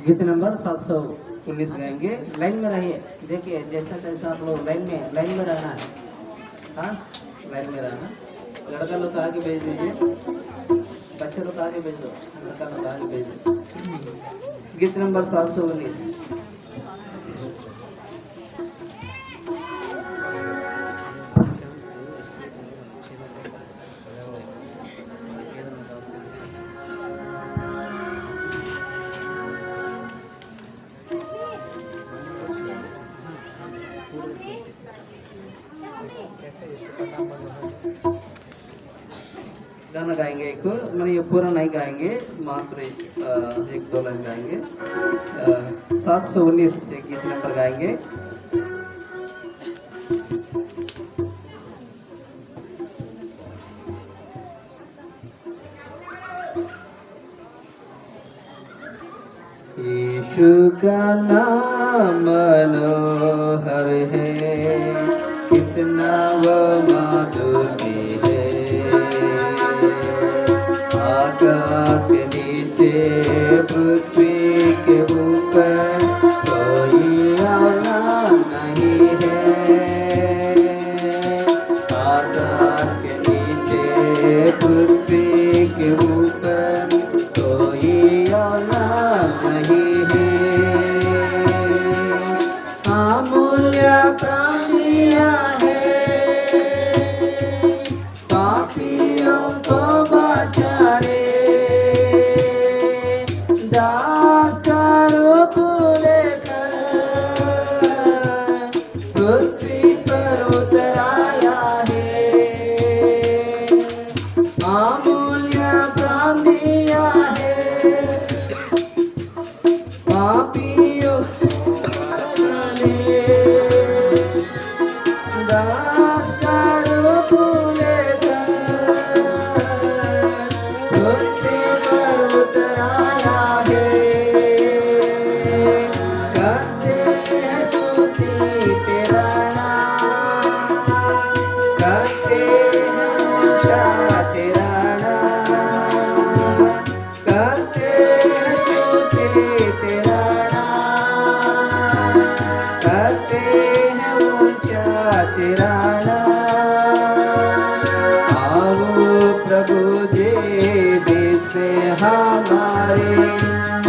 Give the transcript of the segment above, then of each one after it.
गीत नंबर 719 गाएंगे। लाइन में रहिए, देखिए जैसा तैसा आप लोग लाइन में रहना है। हाँ, लाइन में रहना। लड़का लोग आगे भेज दीजिए, बच्चे लोग आगे भेज दो, लड़का लोग आगे भेज दो। गीत नंबर 719। गाना गाएंगे एक, मैंने ये पूरा नहीं गाएंगे, मात्र एक दो लाइन गाएंगे। 719 एक गीत नंबर गाएंगे। यीशु का नाम मनोहर है, कितना वो माधुरी है। आकाश के नीचे पृथ्वी के ऊपर कोई और नाम नहीं है। आकाश के नीचे पृथ्वी के ऊपर कोई और नाम नहीं है। अमूल्य प्राणियां पृथ्वी पर उतराया है। अमूल्य प्राणियां है, पापियों ने दास का रूप लेकर पृथ्वी पर उतराया है। करते हैं स्तुति तेरा नाम, करते हैं ऊंचा तेरा नाम, करते हैं स्तुति तेरा नाम, करते हैं ऊंचा तेरा नाम। आओ प्रभु जी से हमारे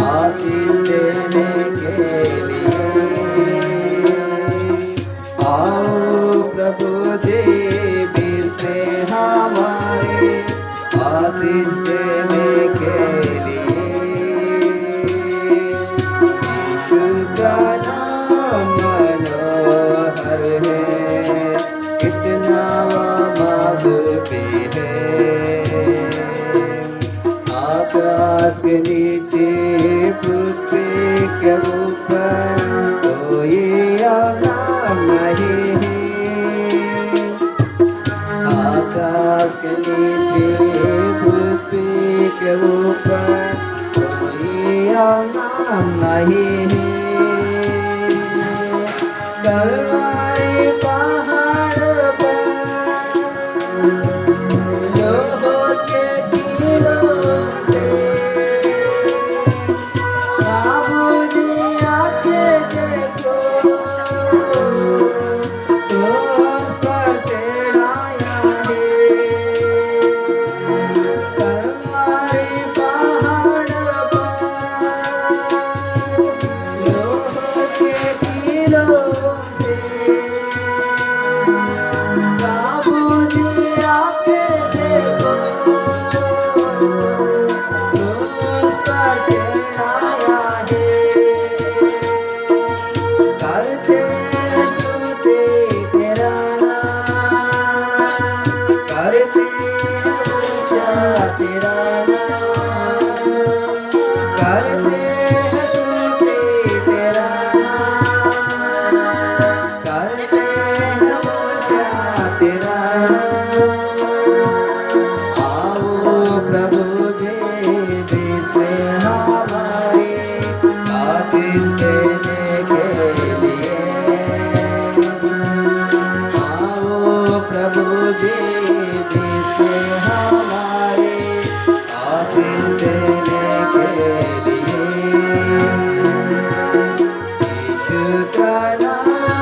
आशीष देने के लिए। आओ प्रभु जी से हमारे आशीष देने के लिए। यीशु का नाम मनोहर है, कितना माधुर्य है। आकाश के नीचे पृथ्वी के ऊपर कोई और नाम नहीं है। आकाश के नीचे पृथ्वी के ऊपर कोई और नाम नहीं है। कलवारी पहाड़ पर लोगों के तीरों से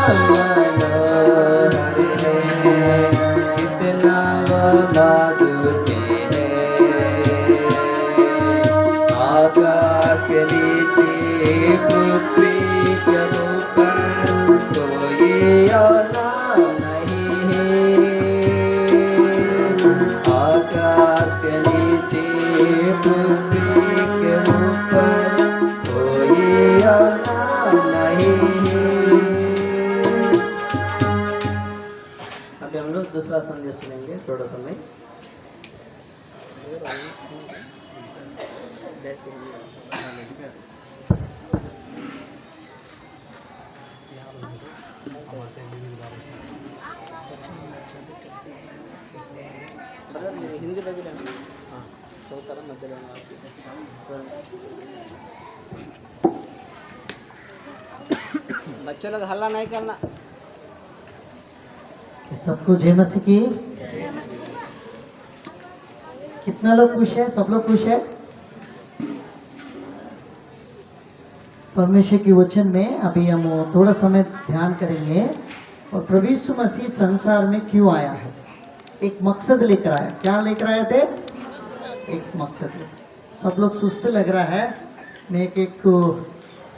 मनोहर है, कितना मधुर है। आकाश के नीचे पृथ्वी के ऊपर कोई और नाम नहीं है। आकाश के नीचे पृथ्वी के ऊपर कोई और नाम नहीं है। अभी हम लोग दूसरा संदेश सुनेंगे थोड़ा समय। ब्रदर मेरी हिंदी में भी लेना, हाँ चौथा मध्य लेना बच्चों लोग हल्ला नहीं करना। सबको जय मसीह की। कितना लोग खुश है? सब लोग खुश है? परमेश्वर की वचन में अभी हम थोड़ा समय ध्यान करेंगे और प्रभु यीशु मसीह संसार में क्यों आया है। एक मकसद लेकर आया। क्या लेकर आए थे? एक मकसद लेकर। सब लोग सुस्त लग रहा है। मैं एक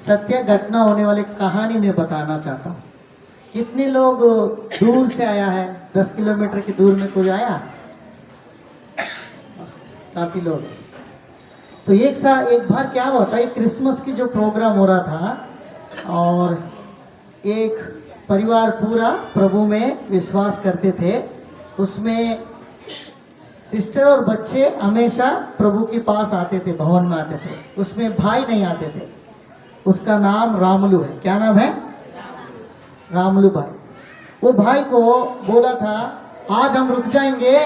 सत्य घटना होने वाली कहानी में बताना चाहता हूँ। कितने लोग दूर से आया है? 10 किलोमीटर की दूर में कोई आया? काफी लोग। तो एक बार क्या हुआ था, एक क्रिसमस की जो प्रोग्राम हो रहा था और एक परिवार पूरा प्रभु में विश्वास करते थे। उसमें सिस्टर और बच्चे हमेशा प्रभु के पास आते थे, भवन में आते थे। उसमें भाई नहीं आते थे। उसका नाम रामलू है। क्या नाम है? रामलू भाई। वो भाई को बोला था आज हम रुक जाएंगे,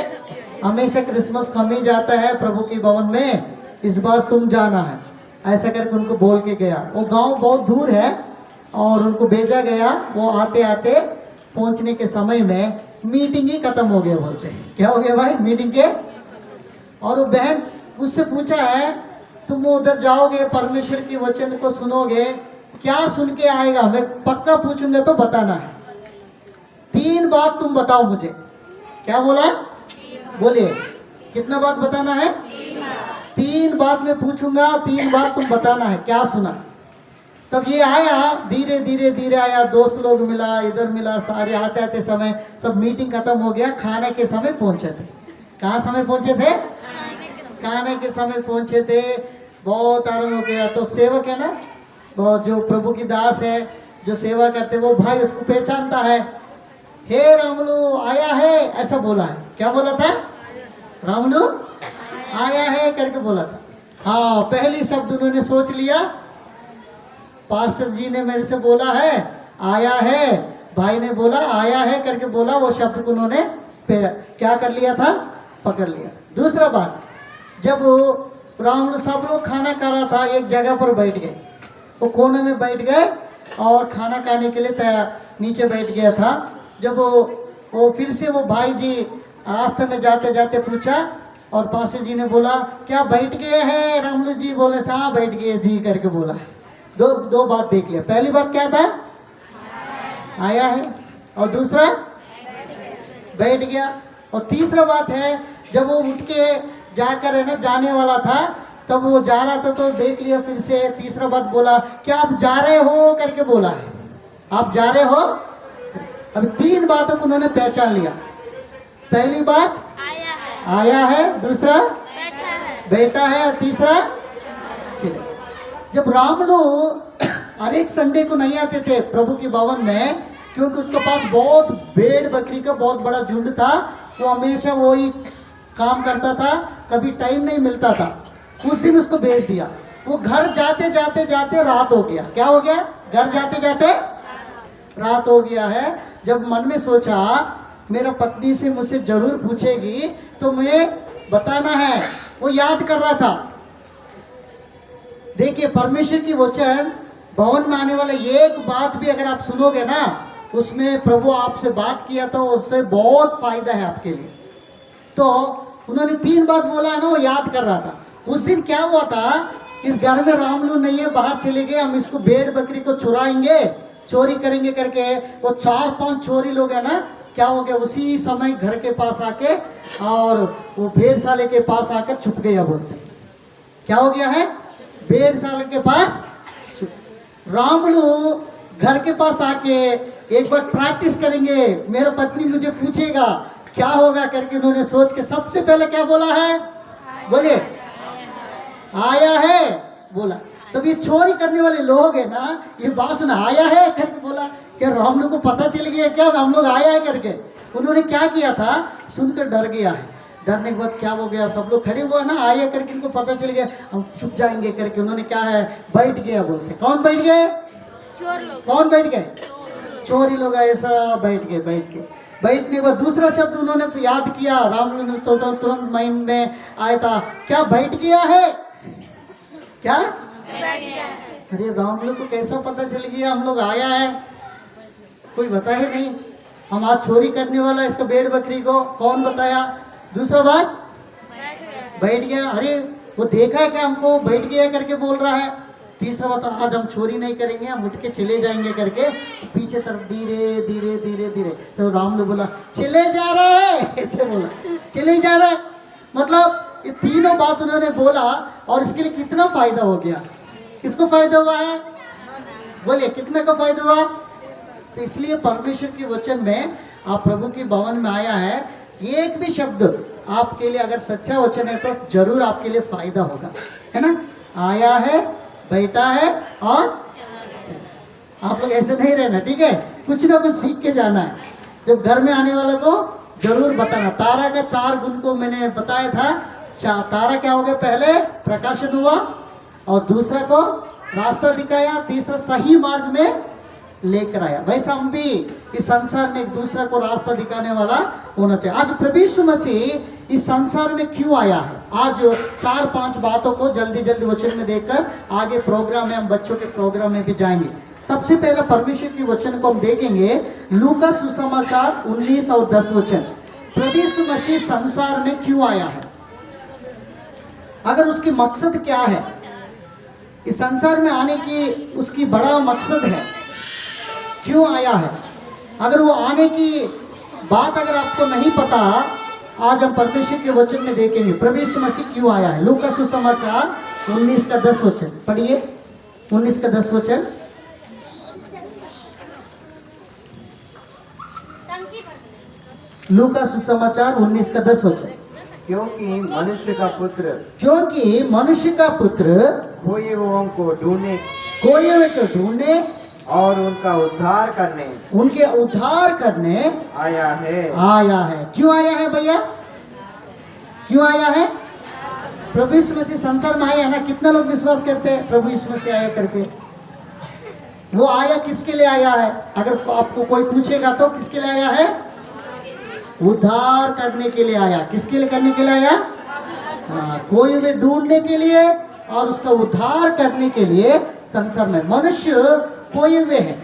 हमेशा क्रिसमस कम ही जाता है प्रभु के भवन में, इस बार तुम जाना है। ऐसा करके उनको बोल के गया। वो गांव बहुत दूर है और उनको भेजा गया। वो आते आते पहुंचने के समय में मीटिंग ही खत्म हो गया। बोलते क्या हो गया भाई? मीटिंग के। और वो बहन उससे पूछा है तुम उधर जाओगे, परमेश्वर की वचन को सुनोगे, क्या सुन के आएगा? मैं पक्का पूछूंगा तो बताना है। 3 बात तुम बताओ मुझे। क्या बोला? बोलिए कितना बात बताना है? 3 बात मैं पूछूंगा, 3 बात तुम बताना है। क्या सुना? तब ये आया, धीरे धीरे धीरे आया। दोस्त लोग मिला, इधर मिला, सारे आते आते समय सब मीटिंग खत्म हो गया। खाने के समय पहुंचे थे। कहाँ समय पहुंचे थे? खाने के समय पहुंचे थे। बहुत आराम हो गया। तो सेवक है ना, बहुत जो प्रभु की दास है, जो सेवा करते, वो भाई उसको पहचानता है। हे रामलू आया है, ऐसा बोला है। क्या बोला था? रामलू आया है करके बोला था। हाँ, पहली शब्द उन्होंने सोच लिया। पास्टर जी ने मेरे से बोला है आया है, भाई ने बोला आया है करके बोला। वो शब्द को उन्होंने क्या कर लिया था? पकड़ लिया। दूसरा बात, जब रामलू सब लोग खाना खा रहा था, एक जगह पर बैठ गए। वो कोने में बैठ गए और खाना खाने के लिए नीचे बैठ गया था। जब वो फिर से वो भाई जी रास्ते में जाते जाते पूछा और पास्टर जी ने बोला क्या बैठ गए हैं रामलू जी? बोले हाँ बैठ गए जी करके बोला। दो बात देख लिया। पहली बात क्या था? आया है। और दूसरा बैठ गया। और तीसरा बात है, जब वो उठ के जाकर है ना जाने वाला था, तब वो जा रहा था तो देख लिया फिर से। तीसरा बात बोला क्या आप जा रहे हो करके बोला है। आप जा रहे हो। अब 3 बातों को उन्होंने पहचान लिया। पहली बात आया है, दूसरा बेटा है, और तीसरा चले। जब रामलू हर एक संडे को नहीं आते थे प्रभु के भवन में, क्योंकि उसके पास बहुत भेड़ बकरी का बहुत बड़ा झुंड था। वो हमेशा वही काम करता था, कभी टाइम नहीं मिलता था। उस दिन उसको भेज दिया। वो घर जाते जाते जाते रात हो गया। क्या हो गया? घर जाते जाते रात हो गया है। जब मन में सोचा मेरा पत्नी से मुझसे जरूर पूछेगी तो मैं बताना है, वो याद कर रहा था। देखिए परमेश्वर की वचन भवन में आने वाला एक बात भी अगर आप सुनोगे ना, उसमें प्रभु आपसे बात किया तो उससे बहुत फायदा है आपके लिए। तो उन्होंने 3 बात बोला है ना, वो याद कर रहा था। उस दिन क्या हुआ था, इस घर में रामलू नहीं है, बाहर चले गए। हम इसको भेड़ बकरी को चोरी करेंगे करके वो 4-5 चोरी लोग है ना, क्या हो गया, उसी समय घर के पास आके और वो भेड़शाले के पास आकर छुप गया। बोलते क्या हो गया है, भेड़शाले के पास रामुलु घर के पास आके एक बार प्रैक्टिस करेंगे, मेरा पत्नी मुझे पूछेगा क्या होगा करके उन्होंने सोच के सबसे पहले क्या बोला है, बोलिए आया है बोला। तब ये चोरी करने वाले लोग है ना, ये बात सुना आया है करके बोला, क्या हम लोग को पता चल गया क्या हम लोग आया है करके। उन्होंने क्या किया था, सुनकर डर गया है, डरने के बाद क्या हो गया, सब लोग खड़े हुआ ना, आया करके इनको पता चल गया हम छुप जाएंगे करके उन्होंने क्या है बैठ गया। बोलते कौन बैठ गए, चोर लोग। कौन बैठ गए, चोरी लोग ऐसा बैठ गए। बैठने के बाद दूसरा शब्द उन्होंने याद किया, राम ने तो तुरंत माइंड में आया था, क्या बैठ गया है, क्या अरे राम लोग को कैसा पता चल गया हम लोग आया है, कोई बता ही नहीं। हम आज चोरी करने वाला इसका भेड़ बकरी को कौन बताया। दूसरा बात बैठ गया, अरे वो देखा है क्या हमको बैठ गया करके बोल रहा है। तीसरा बात आज हम चोरी नहीं करेंगे, हम उठ के चले जाएंगे करके पीछे तरफ धीरे धीरे धीरे धीरे। तो राम ने बोला चले जा रहे हैं, ऐसे बोला चले जा रहे, मतलब ये तीनों बात उन्होंने बोला और इसके लिए कितना फायदा हो गया, किसको फायदा हुआ है, बोलिए कितने का फायदा हुआ। तो इसलिए परमेश्वर के वचन में आप प्रभु के भवन में आया है, एक भी शब्द आपके लिए अगर सच्चा वचन है तो जरूर आपके लिए फायदा होगा, है ना। आया है, बैठा है और आप लोग ऐसे नहीं रहना, ठीक है, कुछ ना कुछ सीख के जाना है। जब घर में आने वाले को जरूर बताना। तारा का 4 गुण को मैंने बताया था, तारा क्या हो गया, पहले प्रकाशन हुआ और दूसरा को रास्ता दिखाया, तीसरा सही मार्ग में लेकर आया। वैसा हम भी इस संसार में एक दूसरे को रास्ता दिखाने वाला होना चाहिए। आज प्रभु यीशु मसीह इस संसार में क्यों आया है, आज 4-5 बातों को जल्दी जल्दी वचन में देखकर आगे प्रोग्राम में हम बच्चों के प्रोग्राम में भी जाएंगे। सबसे पहले परमेश्वर के वचन को हम देखेंगे, लूका सुसमाचार 19 और 10 वचन। प्रभु यीशु मसीह संसार में क्यों आया है, अगर उसकी मकसद क्या है, इस संसार में आने की उसकी बड़ा मकसद है, क्यों आया है। अगर वो आने की बात अगर आपको नहीं पता, आज हम परमेश्वर के वचन में देखेंगे प्रभु यीशु मसीह क्यों आया है। लूका सुसमाचार 19 का 10 वचन पढ़िए, 19 का 10 वचन। लूका सुसमाचार 19 का 10 वचन। क्योंकि मनुष्य का पुत्र खोए हुओं को ढूंढने और उनका उद्धार करने आया है। क्यों आया है भैया, क्यों आया है। प्रभु यीशु मसीह संसार में आया है ना, कितना लोग विश्वास करते हैं प्रभु यीशु मसीह आया करके। वो आया किसके लिए आया है, अगर आपको कोई पूछेगा तो किसके लिए आया है, उद्धार करने के लिए आया। किसके लिए करने के लिए आया, हाँ, कोई भी ढूंढने के लिए और उसका उद्धार करने के लिए। संसार में मनुष्य खोए हुए हैं,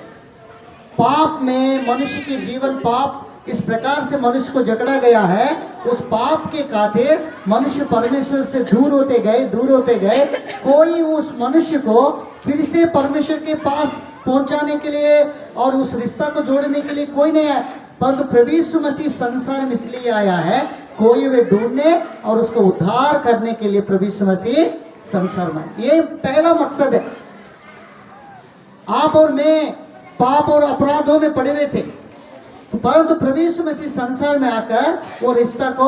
पाप में मनुष्य के जीवन पाप इस प्रकार से मनुष्य को जकड़ा गया है, उस पाप के खातिर मनुष्य परमेश्वर से दूर होते गए। कोई उस मनुष्य को फिर से परमेश्वर के पास पहुंचाने के लिए और उस रिश्ता को जोड़ने के लिए कोई नहीं है, परंतु प्रभु यीशु मसीह संसार में इसलिए आया है, कोई वे ढूंढने और उसको उद्धार करने के लिए प्रभु यीशु मसीह संसार में। ये पहला मकसद है। आप और मैं पाप और अपराधों में पड़े हुए थे, परंतु प्रभु यीशु मसीह संसार में आकर वो रिश्ता को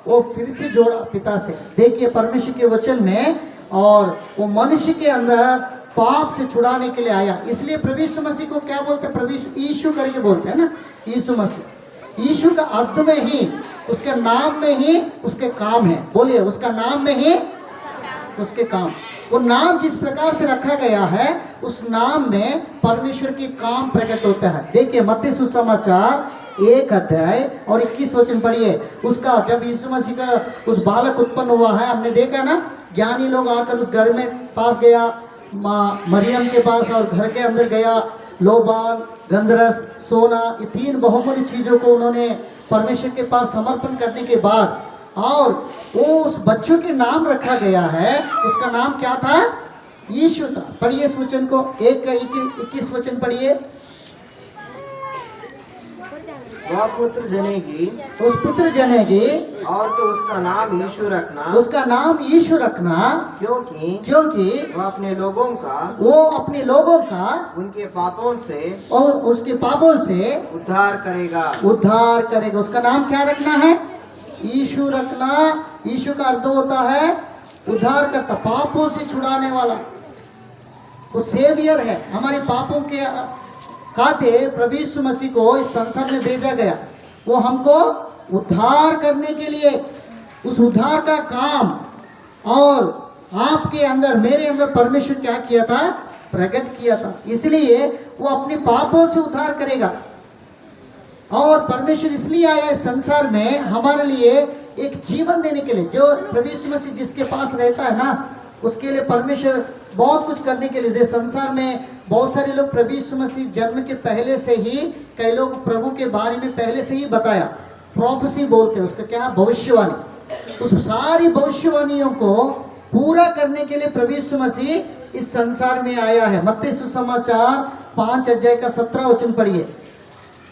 वो फिर से जोड़ा पिता से। देखिए परमेश्वर के वचन में, और वो मनुष्य के अंदर पाप से छुड़ाने के लिए आया। इसलिए प्रभु यीशु मसीह को क्या बोलते हैं, प्रभु यीशु करके बोलते हैं ना, यीशु मसीह। यीशु का अर्थ में ही, उसके नाम में ही उसके काम है। बोलिए उसका नाम में ही उसके काम। वो नाम जिस प्रकार से रखा गया है, उस नाम में परमेश्वर की काम प्रकट होता है। देखिए मत्ती सुसमाचार 1 अध्याय और 21 वचन पढ़िए। उसका जब यीशु मसीह का उस बालक उत्पन्न हुआ है, हमने देखा ना, ज्ञानी लोग आकर उस घर में पास गया, मरियम के पास, और घर के अंदर गया, लोबान, गंधरस, सोना, ये 3 बहुमूल्य चीजों को उन्होंने परमेश्वर के पास समर्पण करने के बाद, और वो उस बच्चों के नाम रखा गया है, उसका नाम क्या था, यीशु था। पढ़िए इस वचन को, 1 का 21 वचन पढ़िए। वह पुत्र जनेगी उस पुत्र जनेगी और तो उसका नाम यीशु रखना, उसका नाम यीशु रखना, क्योंकि वह अपने लोगों का वो अपने लोगों का उनके पापों से और उसके पापों से उद्धार करेगा। उद्धार करेगा। उसका नाम क्या रखना है? यीशु रखना। यीशु का अर्थ होता है उद्धार करता, पापों से छुड़ाने वाला। वो सेवियर है। हमारे पापों के खाते प्रभु यीशु मसीह को इस संसार में भेजा गया, वो हमको उद्धार करने के लिए। उस उद्धार का काम और आपके अंदर मेरे अंदर परमेश्वर क्या किया था? प्रकट किया था। इसलिए वो अपने पापों से उद्धार करेगा। और परमेश्वर इसलिए आया इस संसार में हमारे लिए एक जीवन देने के लिए। जो प्रभु यीशु मसीह जिसके पास रहता है ना, उसके लिए परमेश्वर बहुत कुछ करने के लिए। जैसे संसार में बहुत सारे लोग प्रभु यीशु मसीह जन्म के पहले से ही, कई लोग प्रभु के बारे में पहले से ही बताया, प्रोफेसी बोलते हैं उसका, क्या? भविष्यवाणी। उस सारी भविष्यवाणियों को पूरा करने के लिए प्रभु यीशु मसीह इस संसार में आया है। मत्ती सुसमाचार 5 अध्याय का 17 वचन पढ़िए।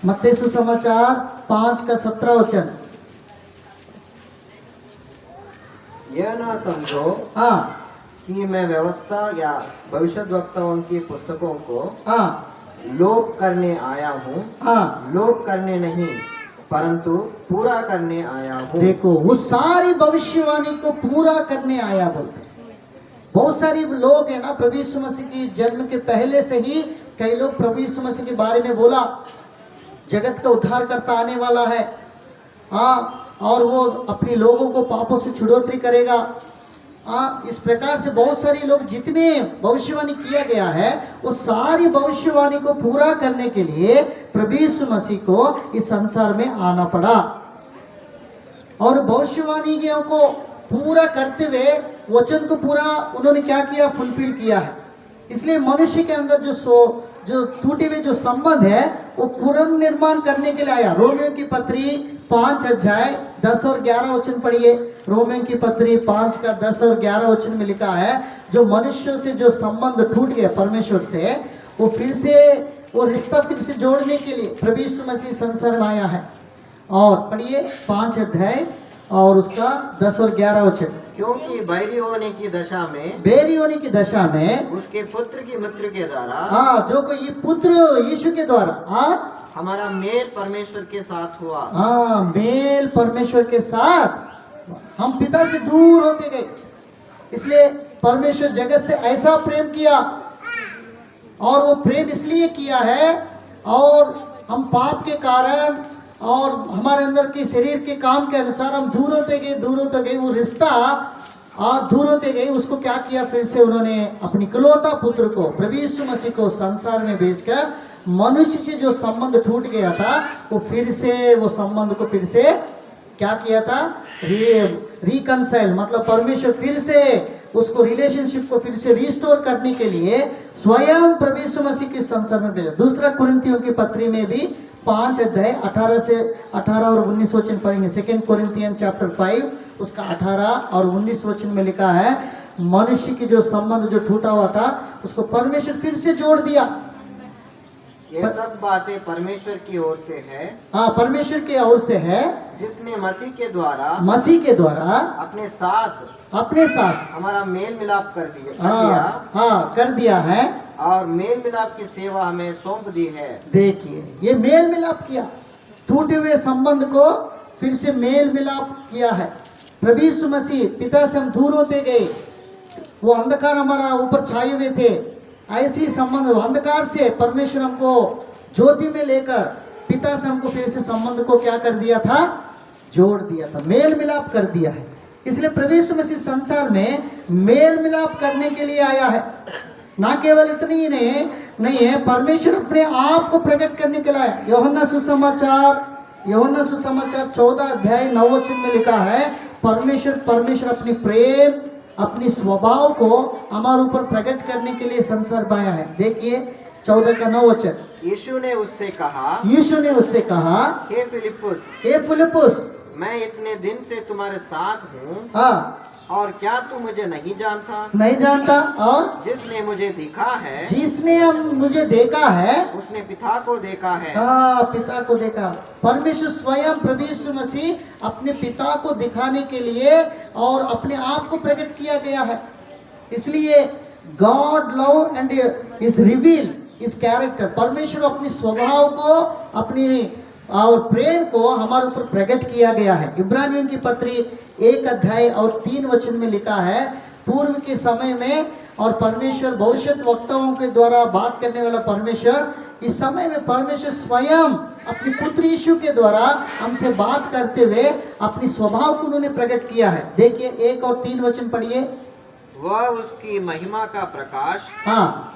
मत्ती सुसमाचार 5 का 17 वचन। यह ना समझो हाँ कि मैं व्यवस्था या भविष्यद्वक्ताओं की पुस्तकों को हाँ लोप करने आया हूँ। हाँ, लोप करने नहीं परंतु पूरा करने आया हूँ। देखो वो सारी भविष्यवाणी को पूरा करने आया बोलते। बहुत सारी लोग है ना, प्रभु यीशु मसीह की जन्म के पहले से ही कई लोग प्रभु यीशु मसीह के बारे में बोला, जगत का उद्धार करता आने वाला है। हाँ, और वो अपने लोगों को पापों से छुड़ौती करेगा। इस प्रकार से बहुत सारी लोग जितने भविष्यवाणी किया गया है, वो सारी भविष्यवाणी को पूरा करने के लिए प्रभु यीशु मसीह को इस संसार में आना पड़ा। और भविष्यवाणी को पूरा करते हुए वचन को पूरा उन्होंने क्या किया? फुलफिल किया है। इसलिए मनुष्य के अंदर जो टूटे हुए जो संबंध है वो पुनर्निर्माण करने के लिए आया। रोमियो की पत्री 5 अध्याय 10 और 11 वचन पढ़िए। रोमियो की पत्री 5 का 10 और 11 वचन में लिखा है, जो मनुष्यों से जो संबंध टूट गया परमेश्वर से, वो फिर से वो रिश्ता फिर से जोड़ने के लिए प्रभु यीशु मसीह संसार में आया है। और पढ़िए 5 अध्याय और उसका 10 और 11 वचन। क्योंकि बैरी होने की दशा में उसके पुत्र की मृत्यु के द्वारा, जो कोई ये पुत्र यीशु के द्वारा हमारा मेल परमेश्वर के साथ हुआ। मेल परमेश्वर के साथ। हम पिता से दूर होते गए, इसलिए परमेश्वर जगत से ऐसा प्रेम किया, और वो प्रेम इसलिए किया है, और हम पाप के कारण और हमारे अंदर के शरीर के काम के अनुसार हम दूर होते गए। वो रिश्ता दूर होते गए। उसको क्या किया? फिर से उन्होंने अपनी इकलौता पुत्र को प्रभु यीशु मसीह को संसार में भेजकर मनुष्य से जो संबंध टूट गया था, वो फिर से वो संबंध को फिर से क्या किया था? रिकंसाइल, मतलब परमेश्वर फिर से उसको रिलेशनशिप को फिर से रिस्टोर करने के लिए स्वयं प्रभु यीशु मसीह के संसार में भेजा। दूसरा कुरिन्थियों की पत्री में भी 5 अध्याय 18 और 19 वचन पढ़ेंगे। 2 कोरिन्थियन चैप्टर 5 उसका 18 और 19 वचन में लिखा है, मनुष्य की जो संबंध जो टूटा हुआ था उसको परमेश्वर फिर से जोड़ दिया। ये सब बातें परमेश्वर की ओर से है। परमेश्वर की ओर से है, जिसने मसीह के द्वारा अपने साथ हमारा मेल मिलाप कर दिया है, और मेल मिलाप की सेवा हमें सौंप दी है। देखिए, ये मेल मिलाप किया, टूटे हुए संबंध को फिर से मेल मिलाप किया है। प्रभु यीशु मसीह, पिता से हम दूर होते गए, वो अंधकार हमारा ऊपर छाए हुए थे, ऐसी संबंध अंधकार से परमेश्वर हमको ज्योति में लेकर पिता से हमको फिर से संबंध को क्या कर दिया था? जोड़ दिया था, मेल मिलाप कर दिया है। इसलिए प्रभु यीशु मसीह संसार में मेल मिलाप करने के लिए आया है। ना केवल इतनी ही नहीं है, परमेश्वर अपने आप को प्रकट करने के लिए आया। यूहन्ना सुसमाचार 14 अध्याय 9 वचन में लिखा है, परमेश्वर अपनी प्रेम, अपनी स्वभाव को हमारे ऊपर प्रकट करने के लिए संसार में आया है। देखिए 14 का 9 वचन। यीशु ने उससे कहा, हे फिलिप्पुस, मैं मैं इतने दिन से तुम्हारे साथ हूँ, और क्या तू मुझे नहीं जानता? नहीं जानता। और जिसने मुझे देखा है, जिसने मुझे देखा है उसने पिता को देखा है। हाँ, पिता को देखा। परमेश्वर स्वयं प्रभु यीशु मसीह अपने पिता को दिखाने के लिए और अपने आप को प्रकट किया गया है। इसलिए God love and is reveal इस कैरेक्टर। परमेश्वर अपने स्वभाव को, अपनी और प्रेम को हमारे ऊपर प्रकट किया गया है। इब्रानियों की पत्री 1 अध्याय और 3 वचन में लिखा है, पूर्व के समय में और परमेश्वर भविष्य वक्ताओं के द्वारा बात करने वाला परमेश्वर, इस समय में परमेश्वर स्वयं अपने पुत्र यीशु के द्वारा हमसे बात करते हुए अपनी स्वभाव को उन्होंने प्रकट किया है। देखिए 1 और 3 वचन पढ़िए। वह उसकी महिमा का प्रकाश, हाँ,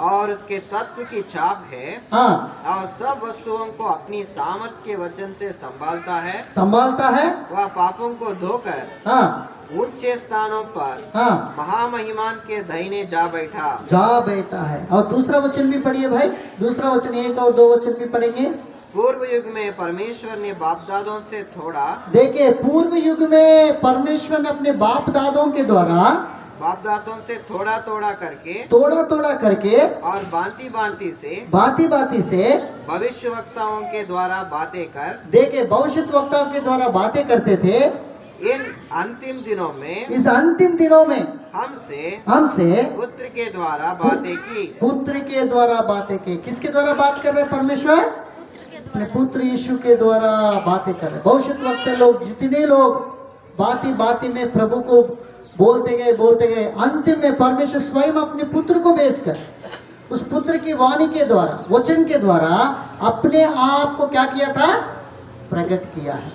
और उसके तत्व की छाप है, हाँ, और सब वस्तुओं को अपनी सामर्थ्य के वचन से संभालता है। संभालता है। वह पापों को धोकर हाँ, उच्च स्थानों पर हाँ, महामहिमान के दाहिने जा बैठा है। और दूसरा वचन भी पढ़िए भाई, दूसरा वचन 1 और 2 वचन भी पढ़ेंगे। पूर्व युग में परमेश्वर ने बाप दादों से थोड़ा, देखिए पूर्व युग में परमेश्वर ने अपने बाप दादों के द्वारा बाप दादों से थोड़ा थोड़ा करके और बाती बाती से भविष्य वक्ताओं के द्वारा बातें कर, देखिए भविष्य वक्ताओं के द्वारा बातें करते थे। इन अंतिम दिनों में, इस अंतिम दिनों में हमसे पुत्र के द्वारा बातें की। पुत्र के द्वारा बातें की। किसके द्वारा बात कर रहे हैं परमेश्वर? अपने पुत्र यीशु के द्वारा बातें कर रहे। भविष्य वक्ता लोग, जितने लोग बाती में प्रभु को बोलते गए, अंतिम में परमेश्वर स्वयं अपने पुत्र को भेजकर उस पुत्र की वाणी के द्वारा, वचन के द्वारा अपने आप को क्या किया था? प्रकट किया है।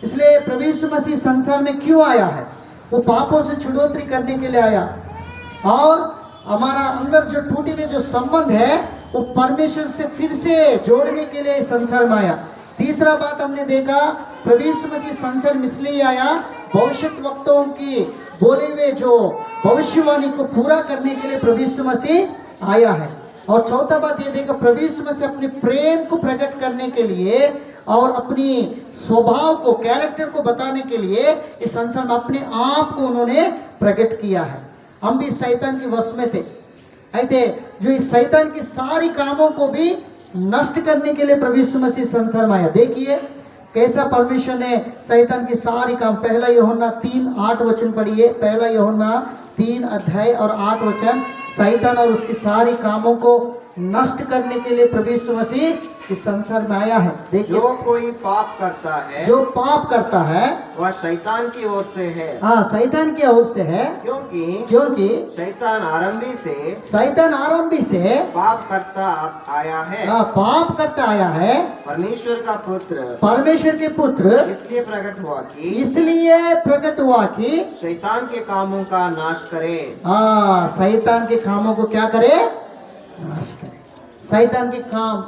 इसलिए प्रभु यीशु मसीह संसार में क्यों आया है? वो पापों से छुड़ौती करने के लिए आया और हमारा अंदर जो टूटे हुए जो संबंध है वो परमेश्वर से फिर से जोड़ने के लिए संसार में आया। तीसरा बात हमने देखा, प्रभु यीशु मसीह संसार में इसलिए आया, भविष्य वक्ताओं की बोले हुए जो भविष्यवाणी को पूरा करने के लिए प्रभु यीशु मसीह आया है। और चौथा बात ये देखा, प्रभु यीशु मसीह अपने प्रेम को प्रकट करने के लिए और अपनी स्वभाव को, कैरेक्टर को बताने के लिए इस संसार में अपने आप को उन्होंने प्रकट किया है। हम भी शैतान के वश में थे, ऐसे जो इस शैतान की सारी कामों को भी नष्ट करने के लिए प्रभु यीशु मसीह संसार में आया। देखिए कैसा परमेश्वर ने शैतान की सारी काम, पहला यूहन्ना 3:8 वचन पढ़िए। पहला यूहन्ना 3 अध्याय और 8 वचन। शैतान और उसकी सारी कामों को नष्ट करने के लिए प्रभु यीशु मसीह इस संसार में आया है। देखिए जो कोई पाप करता है वह शैतान की ओर से है। हाँ, शैतान की ओर से है, क्योंकि शैतान आरंभी से पाप करता आया है। हाँ, पाप करता आया है। परमेश्वर के पुत्र इसलिए प्रकट हुआ कि शैतान के कामों का नाश करे। हाँ, शैतान के कामों को क्या करे? नाश करे। शैतान के काम,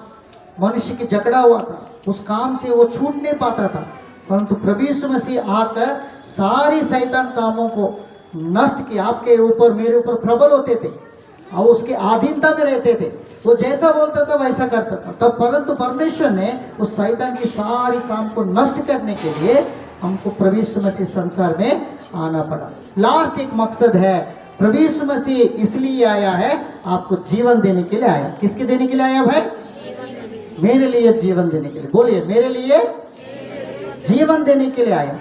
मनुष्य की जकड़ा हुआ था, उस काम से वो छूट नहीं पाता था, परंतु प्रभु यीशु मसीह आकर सारी शैतान कामों को नष्ट किया। आपके ऊपर, मेरे ऊपर प्रबल होते थे और उसके अधीनता में रहते थे, वो जैसा बोलता था वैसा करता था। तब परंतु परमेश्वर ने उस शैतान की सारी काम को नष्ट करने के लिए हमको प्रभु यीशु मसीह संसार में आना पड़ा। लास्ट एक मकसद है, प्रभु यीशु मसीह इसलिए आया है, आपको जीवन देने के लिए आया। किसके देने के लिए आया भाई? मेरे लिए जीवन देने के लिए। बोलिए, मेरे लिए जीवन देने के लिए आया।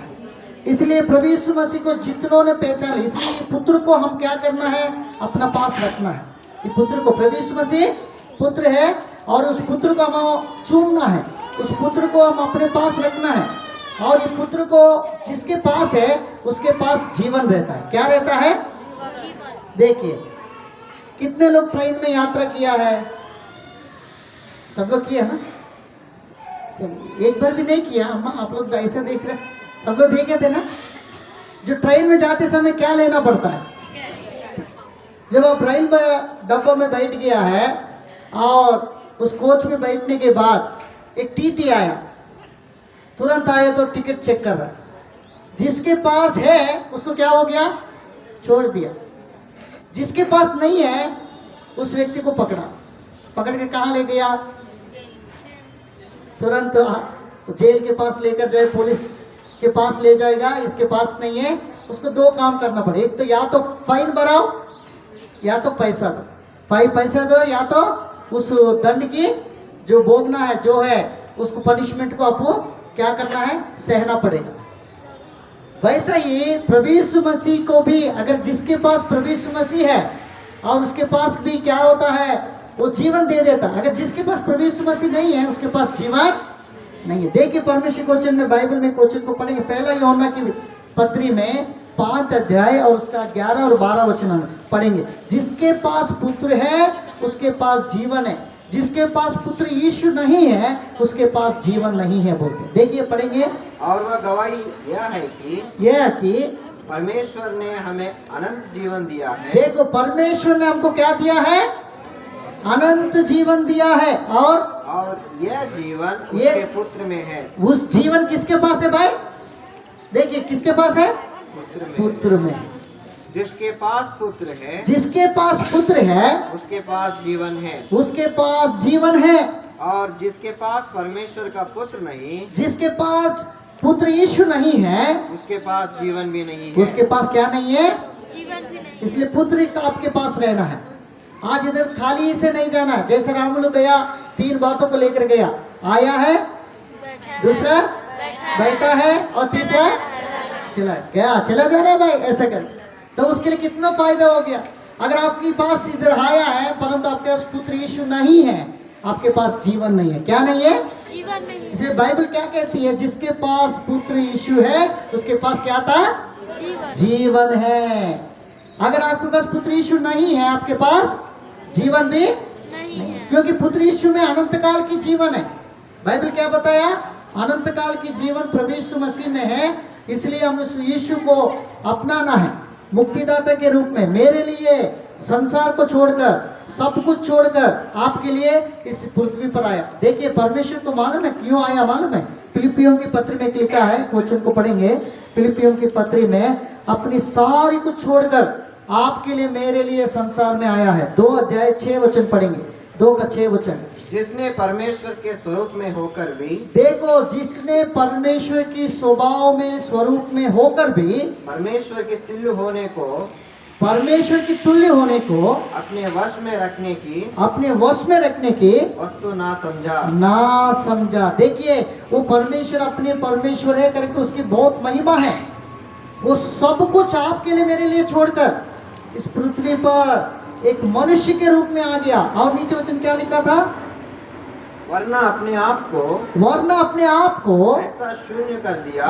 इसलिए प्रभु यीशु मसीह को जितनों ने पहचाना, इसलिए पुत्र को हम क्या करना है? अपना पास रखना है। ये पुत्र को, प्रभु यीशु मसीह पुत्र है और उस पुत्र को हम चूमना है, उस पुत्र को हम अपने पास रखना है। और इस पुत्र को जिसके पास है उसके पास जीवन रहता है। क्या रहता है? देखिए कितने लोग ट्रेन में यात्रा किया है? सब लोग किया ना? चलिए, एक बार भी नहीं किया अम्मा, आप लोग ऐसे देख रहे, सब लोग देखे थे ना? जो ट्रेन में जाते समय क्या लेना पड़ता है? जब आप ट्रेन में डब्बा में बैठ गया है और उस कोच में बैठने के बाद एक टीटी आया, तुरंत आया तो टिकट चेक कर रहा, जिसके पास है उसको क्या हो गया? छोड़ दिया। जिसके पास नहीं है उस व्यक्ति को पकड़ के कहाँ ले गया? तुरंत जेल के पास लेकर जाए, पुलिस के पास ले जाएगा। इसके पास नहीं है उसको दो काम करना पड़े, एक तो या तो फाइन भराओ या तो पैसा दो, फाइन पैसा दो या तो उस दंड की जो भोगना है जो है उसको पनिशमेंट को आपको क्या करना है, सहना पड़ेगा। वैसा ही प्रभु यीशु मसीह को भी अगर जिसके पास प्रभु यीशु मसीह है और उसके पास भी क्या होता है, वो जीवन दे देता। अगर जिसके पास प्रभु यीशु मसीह नहीं है उसके पास जीवन नहीं है। देखिए परमेश्वर क्वेश्चन में बाइबल में क्वेश्चन को पढ़ेंगे, पहला यूहन्ना की पत्री में 5 अध्याय और उसका 11 और 12 वचन पढ़ेंगे। जिसके पास पुत्र है उसके पास जीवन है, जिसके पास पुत्र यीशु नहीं है उसके पास जीवन नहीं है बोलते। देखिए पढ़ेंगे। और वह गवाही यह है कि परमेश्वर ने हमें अनंत जीवन दिया है। देखो परमेश्वर ने हमको क्या दिया है, अनंत जीवन दिया है। और यह जीवन उसके पुत्र में है। उस जीवन किसके पास है भाई, देखिए किसके पास है, पुत्र में। जिसके पास पुत्र है, जिसके पास पुत्र है उसके पास जीवन है, उसके पास जीवन है। और जिसके पास परमेश्वर का पुत्र नहीं, जिसके पास पुत्र यीशु नहीं है उसके पास जीवन भी नहीं है। उसके पास क्या नहीं है, जीवन भी नहीं। इसलिए पुत्र का आपके पास रहना है। आज इधर खाली से नहीं जाना। जैसे रामुलु गया 3 बातों को लेकर गया, आया है, दूसरा बैठा है और तीसरा चला गया, चला जा रहा है भाई, ऐसा कर तो उसके लिए कितना फायदा हो गया। अगर आपके पास इधर आया है परंतु आपके पास पुत्र यीशु नहीं है, आपके पास जीवन नहीं है। क्या नहीं है, जीवन नहीं। इसलिए बाइबल क्या कहती है, जिसके पास पुत्र यीशु है उसके पास क्या था, जीवन। जीवन है। अगर आपके पास पुत्र यीशु नहीं है आपके पास जीवन भी नहीं है, क्योंकि पुत्र यीशु में अनंत काल की जीवन है। बाइबल क्या बताया, अनंत काल की जीवन प्रभु यीशु मसीह में है। इसलिए हम उस यीशु को अपनाना है मुक्तिदाता के रूप में। मेरे लिए संसार को छोड़कर, सब कुछ छोड़कर आपके लिए इस पृथ्वी पर आया। देखिए परमेश्वर को मालूम है क्यों आया, मालूम है। फिलिपियों की पत्री में लिखा है, क्वेश्चन को पढ़ेंगे। फिलिपियों की पत्री में अपनी सारी कुछ छोड़कर आपके लिए मेरे लिए संसार में आया है। 2 अध्याय 6 वचन पढ़ेंगे, 2 का 6 वचन। जिसने परमेश्वर के स्वरूप में होकर भी, देखो जिसने परमेश्वर की स्वभाव में स्वरूप में होकर भी परमेश्वर के तुल्य होने को, परमेश्वर की तुल्य होने को अपने वश में रखने की वस्तु ना समझा। देखिए वो परमेश्वर अपने परमेश्वर है करके उसकी बहुत महिमा है। वो सब कुछ आपके लिए मेरे लिए छोड़कर इस पृथ्वी पर एक मनुष्य के रूप में आ गया। और नीचे वचन क्या लिखा था, वरना अपने आप को ऐसा शून्य कर दिया,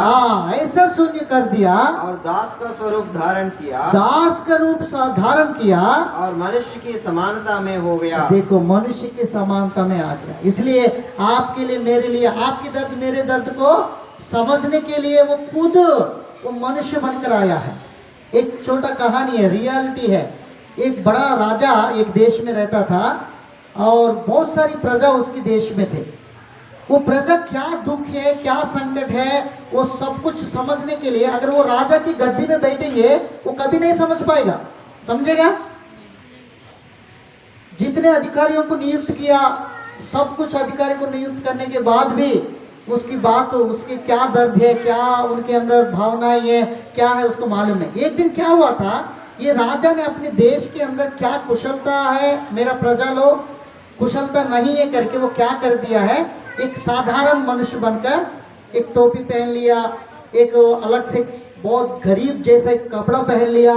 ऐसा शून्य कर दिया और दास का स्वरूप धारण किया, दास का रूप धारण किया और मनुष्य की समानता में हो गया। देखो मनुष्य की समानता में आ गया। इसलिए आपके लिए मेरे लिए, आपके दर्द मेरे दर्द को समझने के लिए वो खुद वो मनुष्य बनकर आया है। एक छोटा कहानी है, रियलिटी है। एक बड़ा राजा एक देश में रहता था और बहुत सारी प्रजा उसके देश में थे। वो प्रजा क्या दुख है, क्या संकट है, वो सब कुछ समझने के लिए अगर वो राजा की गद्दी में बैठेंगे वो कभी नहीं समझ पाएगा, समझेगा। जितने अधिकारियों को नियुक्त किया, सब कुछ अधिकारी को नियुक्त करने के बाद भी उसकी बात, उसके क्या दर्द है, क्या उनके अंदर भावनाएं है, क्या है उसको मालूम नहीं। एक दिन क्या हुआ था, ये राजा ने अपने देश के अंदर क्या कुशलता है, मेरा प्रजा लोग कुशलता नहीं है करके वो क्या कर दिया है, एक साधारण मनुष्य बनकर एक टोपी पहन लिया, एक अलग से बहुत गरीब जैसा एक कपड़ा पहन लिया,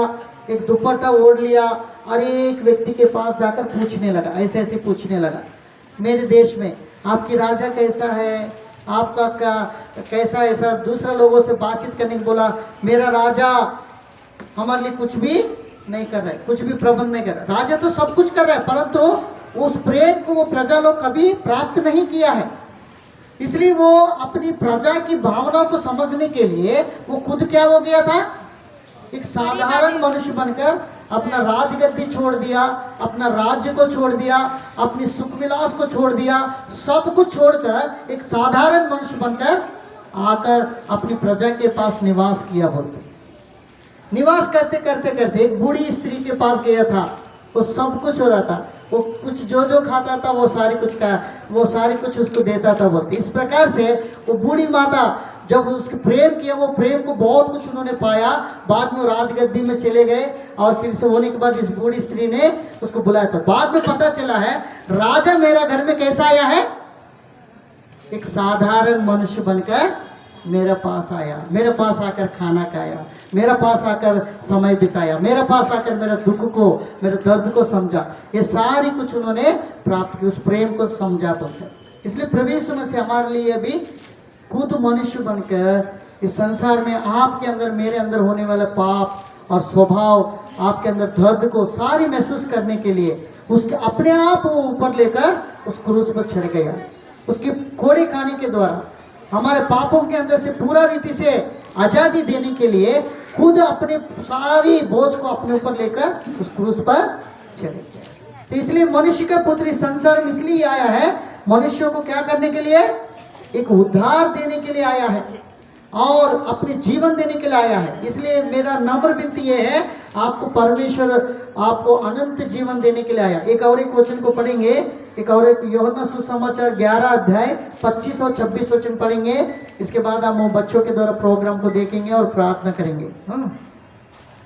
एक दुपट्टा ओढ़ लिया और एक व्यक्ति के पास जाकर पूछने लगा, ऐसे ऐसे पूछने लगा, मेरे देश में आपकी राजा कैसा है, आपका क्या कैसा, ऐसा दूसरा लोगों से बातचीत करने को बोला। मेरा राजा हमारे लिए कुछ भी नहीं कर रहा है, कुछ भी प्रबंध नहीं कर रहा। राजा तो सब कुछ कर रहा है परंतु उस प्रेम को वो प्रजा लोग कभी प्राप्त नहीं किया है। इसलिए वो अपनी प्रजा की भावना को समझने के लिए वो खुद क्या हो गया था, एक साधारण मनुष्य बनकर अपना राजगद्दी छोड़ दिया, अपना राज्य को छोड़ दिया, अपनी सुख विलास को छोड़ दिया, सब कुछ छोड़कर एक साधारण मनुष्य बनकर आकर अपनी प्रजा के पास निवास किया। बोलते निवास करते करते करते एक बूढ़ी स्त्री के पास गया था। वो सब कुछ हो रहा था, वो कुछ जो जो खाता था वो सारी कुछ उसको देता था। बोलते इस प्रकार से वो बूढ़ी माता जब उसके प्रेम किया, वो प्रेम को बहुत कुछ उन्होंने पाया। बाद में वो राजगद्दी में चले गए और फिर से होने के बाद इस बूढ़ी स्त्री ने उसको बुलाया था। बाद में पता चला है राजा मेरा घर में कैसा आया है, एक साधारण मनुष्य बनकर मेरे पास आया, मेरे पास आकर खाना खाया, मेरे पास आकर समय बिताया, मेरे पास आकर मेरे दुख को, मेरे दर्द को समझा। ये सारी कुछ उन्होंने प्राप्त की, उस प्रेम को समझा बोलकर। इसलिए प्रभु यीशु मसीह हमारे लिए भी खुद मनुष्य बनकर इस संसार में आपके अंदर, मेरे अंदर होने वाला पाप और स्वभाव, आपके अंदर दर्द को सारी महसूस करने के लिए उसके अपने आप वो ऊपर लेकर उस क्रूस पर चढ़ गया। उसके कोड़े खाने के द्वारा हमारे पापों के अंदर से पूरा रीति से आजादी देने के लिए खुद अपने सारी बोझ को अपने ऊपर लेकर उस क्रूस पर चढ़ गया। तो इसलिए मनुष्य का पुत्र इस संसार में इसलिए आया है, मनुष्यों को क्या करने के लिए, एक उद्धार देने के लिए आया है और अपने जीवन देने के लिए आया है। इसलिए मेरा नम्र विनती ये है, आपको परमेश्वर आपको अनंत जीवन देने के लिए आया। एक और एक वचन को पढ़ेंगे, एक और एक यूहन्ना सुसमाचार 11 अध्याय 25 और 26 वचन पढ़ेंगे। इसके बाद हम बच्चों के द्वारा प्रोग्राम को देखेंगे और प्रार्थना करेंगे।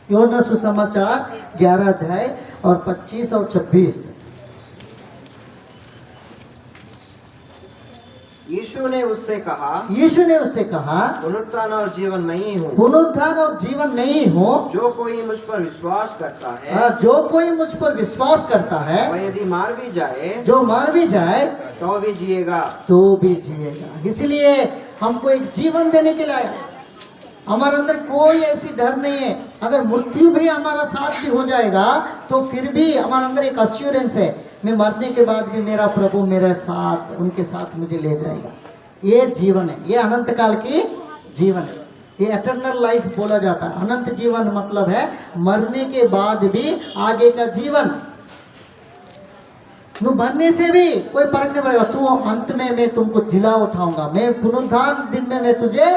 यूहन्ना सुसमाचार 11 अध्याय और 25 और 26। यीशु ने उससे कहा, पुनरुत्थान और जीवन मैं ही हूँ। पुनरुत्थान और जीवन मैं ही हूँ। जो कोई मुझ पर विश्वास करता है, जो कोई मुझ पर विश्वास करता है, वह यदि मार भी जाए, जो मार भी जाए तो भी जिएगा, तो भी जिएगा। इसलिए हमको एक जीवन देने के लिए आया। हमारे अंदर कोई ऐसी डर नहीं है। अगर मृत्यु भी हमारा साथ भी हो जाएगा तो फिर भी हमारे अंदर एक अश्योरेंस है, मैं मरने के बाद भी मेरा प्रभु मेरे साथ, उनके साथ मुझे ले जाएगा। ये जीवन है, ये अनंत काल की जीवन है, ये एटर्नल लाइफ बोला जाता है। अनंत जीवन मतलब है मरने के बाद भी आगे का जीवन। मरने से भी कोई फर्क नहीं पड़ेगा, तू अंत में मैं तुमको जिला उठाऊंगा, मैं पुनरुत्थान दिन में मैं तुझे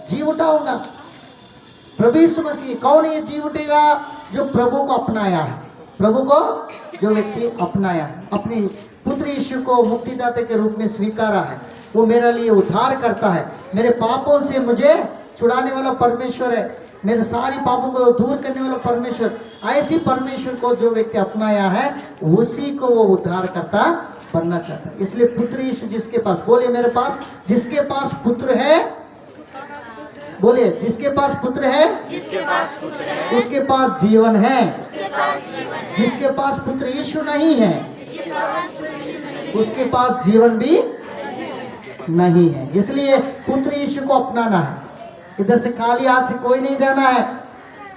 जी उठाऊंगा। प्रभु यीशु मसीह कौन ये जी उठेगा? जो प्रभु को अपनाया है, प्रभु को जो व्यक्ति अपनाया है, अपने पुत्र यीशु को मुक्तिदाता के रूप में स्वीकारा है, वो मेरे लिए उद्धार करता है, मेरे पापों से मुझे छुड़ाने वाला परमेश्वर है, मेरे सारे पापों को दूर करने वाला परमेश्वर। ऐसी परमेश्वर को जो व्यक्ति अपनाया है उसी को वो उद्धार करता बनना चाहता है। इसलिए पुत्र यीशु जिसके पास, बोले मेरे पास, जिसके पास पुत्र है, बोले जिसके पास पुत्र है, उसके पास जीवन है। जिसके पास पुत्र यीशु नहीं है उसके पास जीवन भी नहीं है। इसलिए पुत्र यीशु को अपनाना है। इधर से खाली हाथ से कोई नहीं जाना है।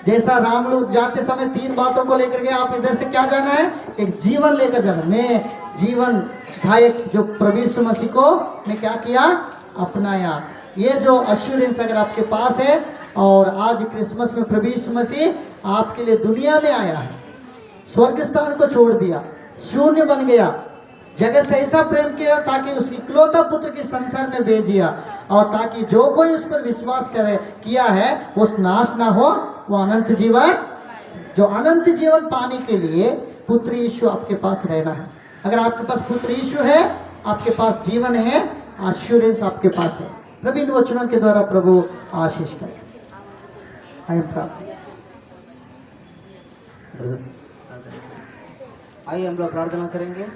जैसा राम लोग जाते समय 3 बातों को लेकर गए, आप इधर से क्या जाना है? एक जीवन लेकर जाना। मैं जीवन दायक जो प्रभु यीशु मसीह को मैं क्या किया? अपनाया। ये जो अश्योरेंस अगर आपके पास है, और आज क्रिसमस में प्रभु यीशु मसीह आपके लिए दुनिया में आया है, स्वर्ग स्थान को छोड़ दिया, शून्य बन गया, जगत से ऐसा प्रेम किया ताकि उसकी इकलौता पुत्र के संसार में भेजिया, और ताकि जो कोई उस पर विश्वास करे किया है वो नाश ना हो, वो अनंत जीवन, जो अनंत जीवन पाने के लिए पुत्र यीशु आपके पास रहना है। अगर आपके पास पुत्र यीशु है, आपके पास जीवन है, एश्योरेंस आपके पास है। प्रभु इन वचनों के द्वारा प्रभु आशीष करे। आइए हम लोग प्रार्थना करेंगे।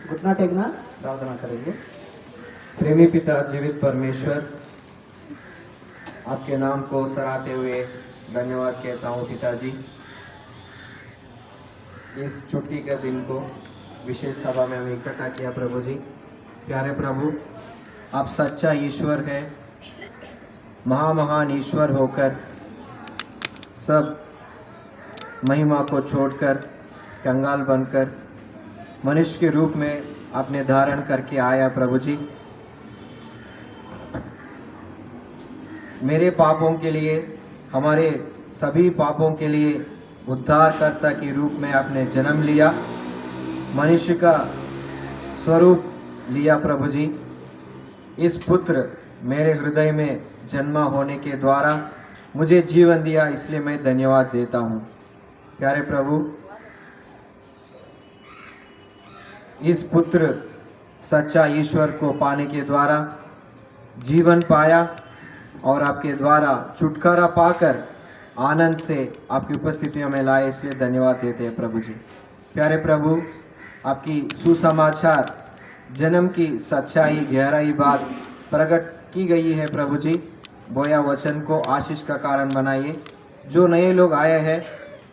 घुटना टेकना, प्रार्थना करेंगे। प्रेमी पिता जीवित परमेश्वर, आपके नाम को सराहते हुए धन्यवाद कहता हूँ पिताजी। इस छुट्टी के दिन को विशेष सभा में हमें इकट्ठा किया प्रभु जी। प्यारे प्रभु, आप सच्चा ईश्वर है, महान ईश्वर होकर सब महिमा को छोड़कर कंगाल बनकर मनुष्य के रूप में आपने धारण करके आया प्रभु जी। मेरे पापों के लिए, हमारे सभी पापों के लिए उद्धारकर्ता के रूप में आपने जन्म लिया, मनुष्य का स्वरूप लिया प्रभु जी। इस पुत्र मेरे हृदय में जन्मा होने के द्वारा मुझे जीवन दिया, इसलिए मैं धन्यवाद देता हूँ। प्यारे प्रभु, इस पुत्र सच्चा ईश्वर को पाने के द्वारा जीवन पाया और आपके द्वारा छुटकारा पाकर आनंद से आपकी उपस्थिति में लाए, इसलिए धन्यवाद देते हैं प्रभु जी। प्यारे प्रभु, आपकी सुसमाचार जन्म की सच्चाई गहराई बात प्रकट की गई है प्रभु जी। बोया वचन को आशीष का कारण बनाइए। जो नए लोग आए हैं,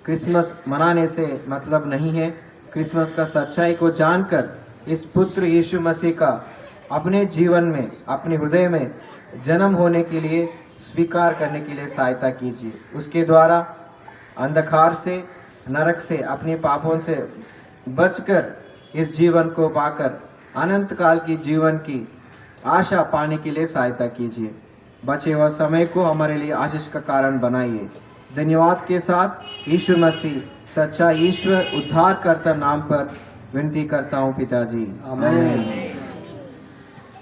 क्रिसमस मनाने से मतलब नहीं है, क्रिसमस का सच्चाई को जानकर इस पुत्र यीशु मसीह का अपने जीवन में, अपने हृदय में जन्म होने के लिए, स्वीकार करने के लिए सहायता कीजिए। उसके द्वारा अंधकार से, नरक से, अपने पापों से बचकर इस जीवन को पाकर अनंत काल की जीवन की आशा पाने के लिए सहायता कीजिए। बचे हुए समय को हमारे लिए आशीष का कारण बनाइए। धन्यवाद के साथ यीशु मसीह सच्चा ईश्वर उद्धारकर्ता नाम पर विनती करता हूँ पिताजी, आमीन।